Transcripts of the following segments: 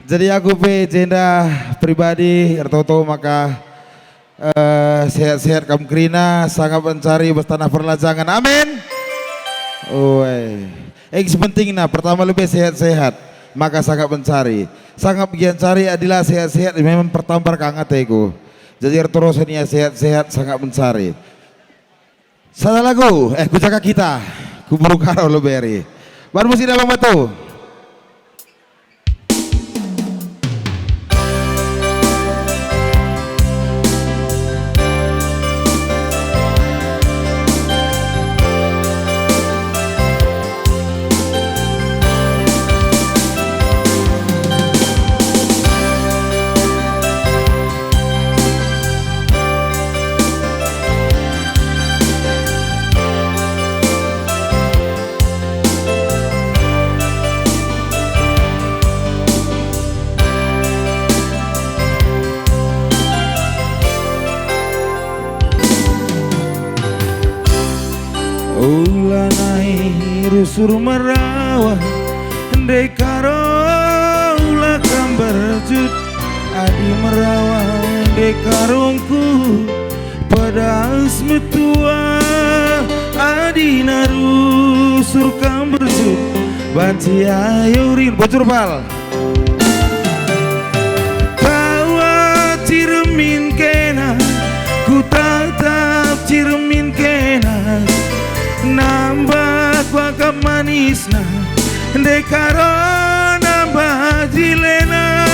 Jadi aku pe jenda pribadi tertawa maka sehat-sehat kamu kerina sangat mencari bertanah perlajangan. Amin. Oi. Yang penting nah pertama lebih sehat-sehat maka sangat mencari. Sangat bagian cari adalah sehat-sehat memang pertampar kangat aku. Jadi terus ini sehat-sehat sangat mencari. Salah lagu ku jaga kita kuburu karo lo beri. Baru mesti dalam batu. Ulanai rusur merawa Ndai karo ula kambar jut Adi merawa Ndai karongku pada asmetua Adi narusur kambar jut Banci ayurin bocor pal Bawa ciremin kena Ku tatap ciremin kena Nambah wakap manisna Dekaro nambah jilena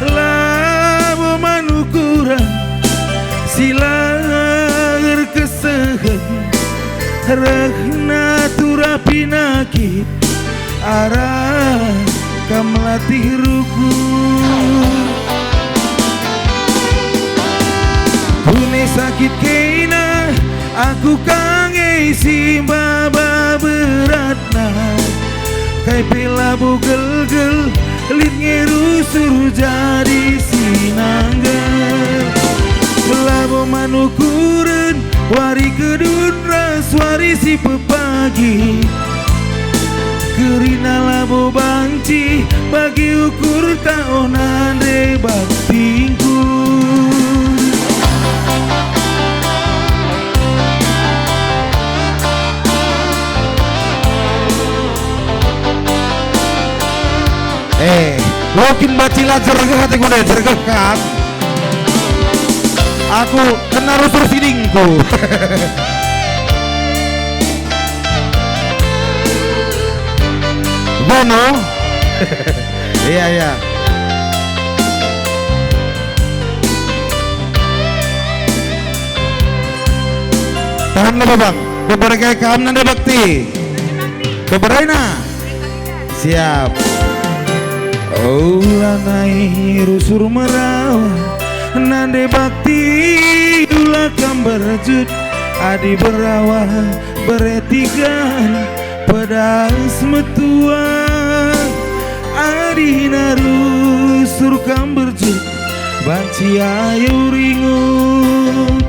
Labo manukuran Silar kesehen Rehna tura pinakit Arah kamlatih ruku Bune sakit kena Aku kangen si baba beratna Kai pela bugel-gel Lit ngerusur jadi sinanggal Labo manukuren Wari kedun ras wari si pepagi Kerina labo bangci Bagi ukur taonan de baktingku Mungkin bacila jergeh hati gue jergeh kan Aku kena rusur sidingku Bono Iya Tahan apa bang Keberkai kaum nanda bakti Keberai na Siap Ulanai rusur merawa Nande bakti Ula kambar jut Adi berawa Beretikan Pedas metua Adi narusur kambar jut Banci ayu ringut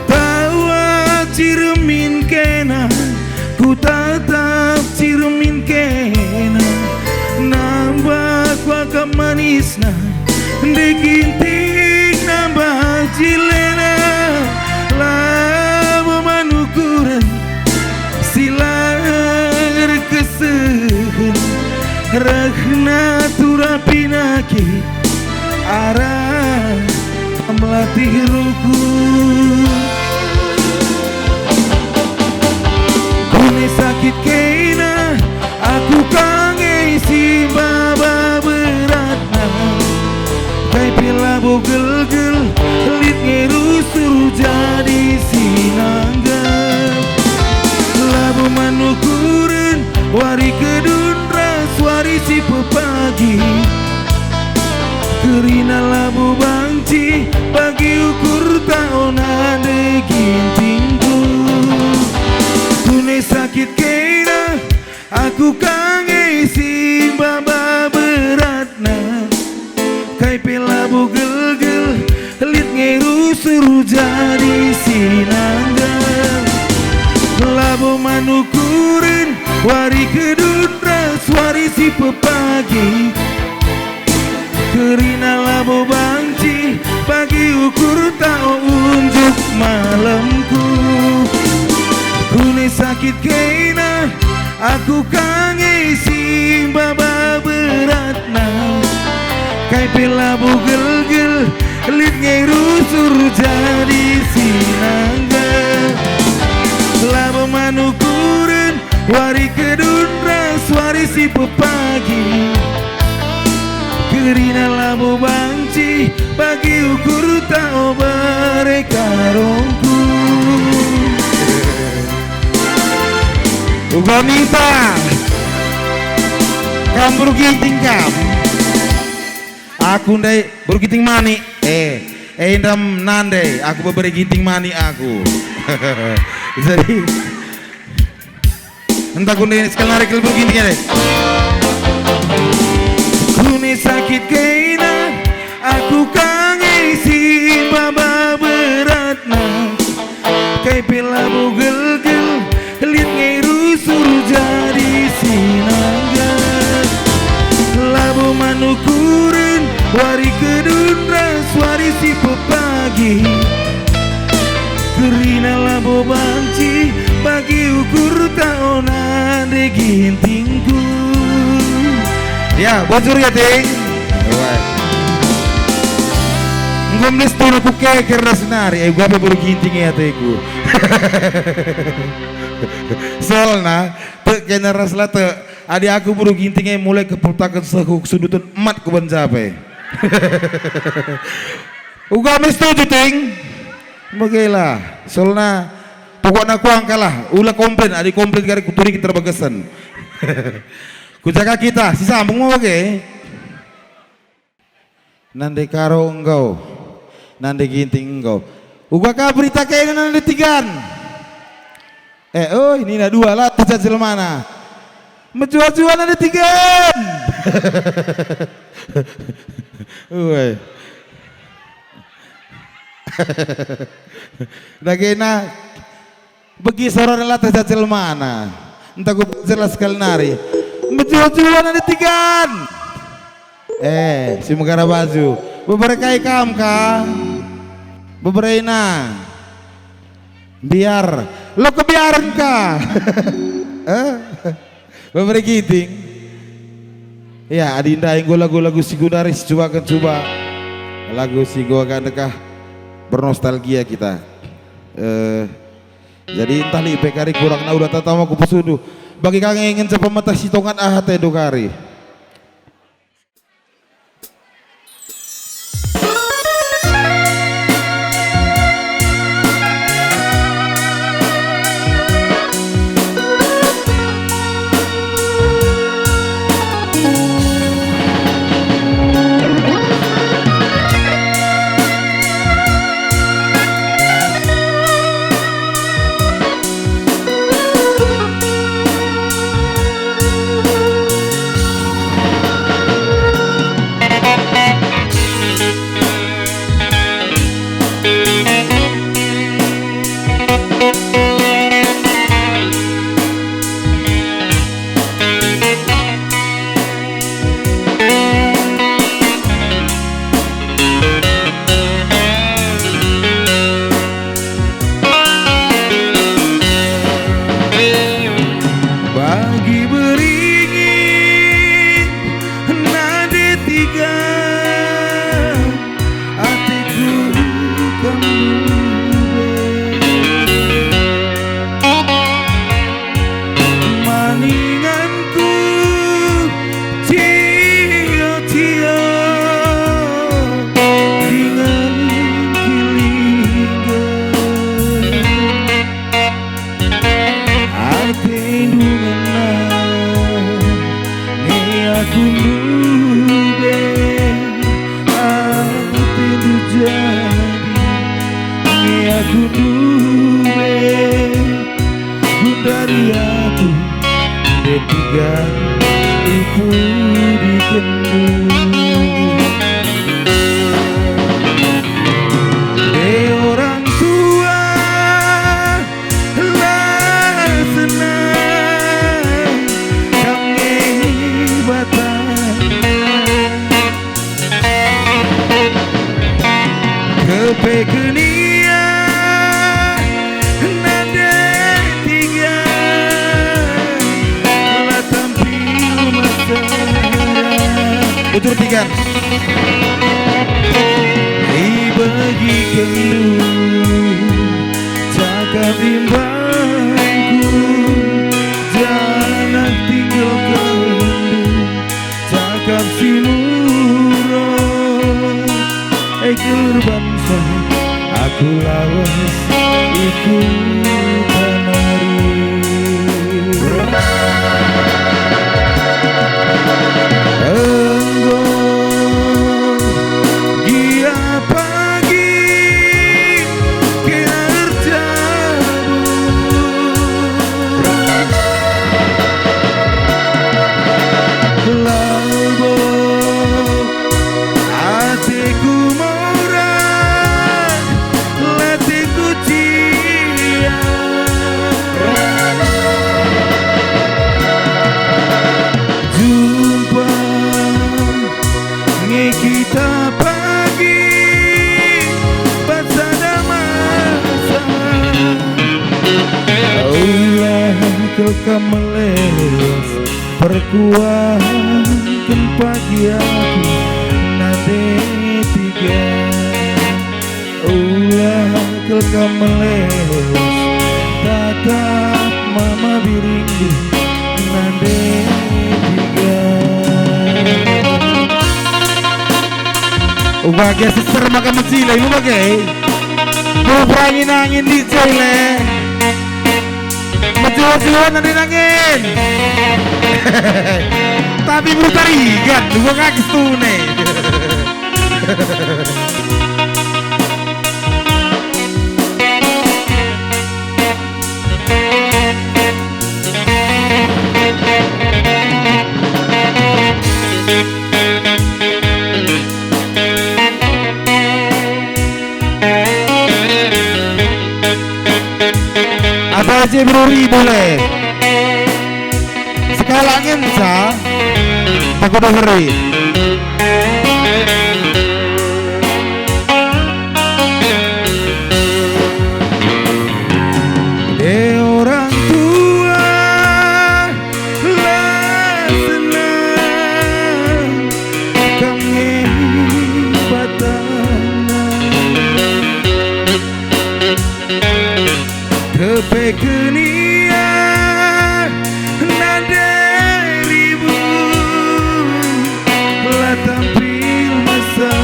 Tawa ciremin kena Ku tatap ciremin kena Nambah wakap manisna Dikinting nambah jilena Labo manukuran Silar kesehen Rehna tura pinaki Arah melatih ruku Kune sakit kena Aku kangen si baba beratna Kai pila bugel-gel Lit ngerusur jadi sinanggal Labu manukuren Wari kedun ras wari si pepagi Kerina labu bangci Bagi ukur taonan de gintingku Kune sakit kena Aku kangen si baba beratna Kai pela bugel-gel Lit ngerusur jadi sinanggal Labo manukuren Wari kedun ras wari si pepagi ukur tak unjuk malamku. Kune sakit kena aku kangen si baba beratna. Kai pela bugel-gel lit ngai rusur jadi sinangga. Laba manukuren wari kedun ras wari si pepagi. Kerina lamu bangci bagi ukur tau mereka rongku. Uga minta kamu berginting kam. Aku ndai berginting mani. Indam nande aku beri ginting mani aku. Jadi entah ku ndai sekali narik berginting ya deh. Kune sakit kena aku kangen si baba beratna. Kai pela bugel-gel lit ngai rusur jadi sinangga. Labu manukuren wari kedun ras wari si pepagi. Kerina labu banci bagi ukur taonan de gintingku. Ya, bocor ya ting. Ngom les tono ku kerja senari. Gua apa baru ginting ya teku. Soalnya te generasi lah te adi aku baru gintingnya mulai kepultakan sehuk sudutan emat ku banjape. Uga mes setuju ting. Bagilah. Soalnya pokoknya aku angkalah. Ulah komplain, adi komplain kari kuturi kita bagasan. Kujaga kita, si sambung mau oke. Nande karo engkau, nande ginting engkau. Uga ka berita kayaknya nande tigan. Oh ini na dua lah terjajal mana? Menjual-jual nande tigan. Uai. Dagena bagi seorang lah terjajal mana? Entah gue jelas sekali nari. Menjual-jual ada tigan. Si megara baju. Beberapa ikam ka. Beberapa biar lo kebiaran ka. Beberapa giting. Ya adinda yang lagu-lagu si gunaris coba lagu si gua akan dekah bernostalgia kita. Jadi entah li pekari kurang na udah tatama ku pesudu. Bagi kang ingin sepemeta sitongan ahat edukari. Kekenia nada tiga telah tampil masa utur tiga bagikan cakap imbangku jangan tinggalkan cakap simuro bangsa aku lawas ikut tanari enggo gia pagi kerjamu lalu hatiku kita pagi pasada masa Allah kau kameles perkuatkan pagi aku nanti tiga Allah kau kameles tatap mama biringku nanti tiga bagai seser makan mesile, ibu bagai mau perangin angin di cile menjual-jual nanti angin tapi putar ikan, dua kaki stune apa aja beruri boleh sekalangin sa aku dengeri orang tua lah senang kami batana kepekenia nada ribu telah tampil mesra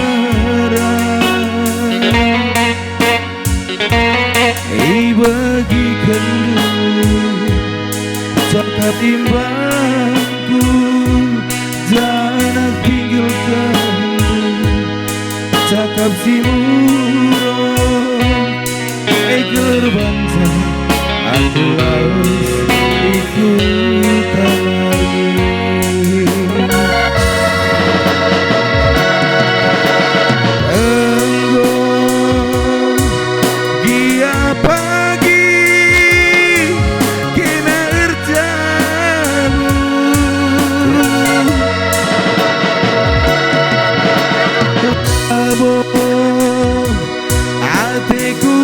bagikan cakap imbangku jangan tinggalkan cakap simuro bangsa aku harus ikutan lagi enggo gia pagi kena erjamu abo hatiku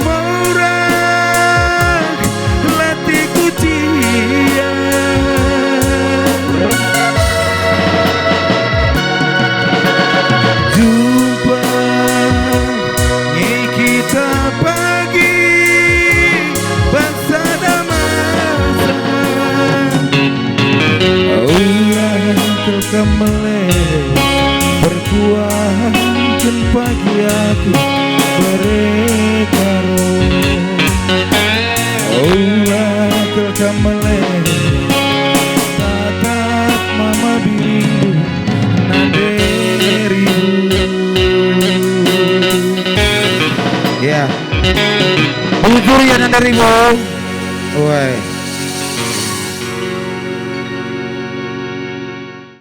kemelek berkuatkan pagi aku berekaro Allah kemelek tatap mama biru naderi ya bujur ya naderi woi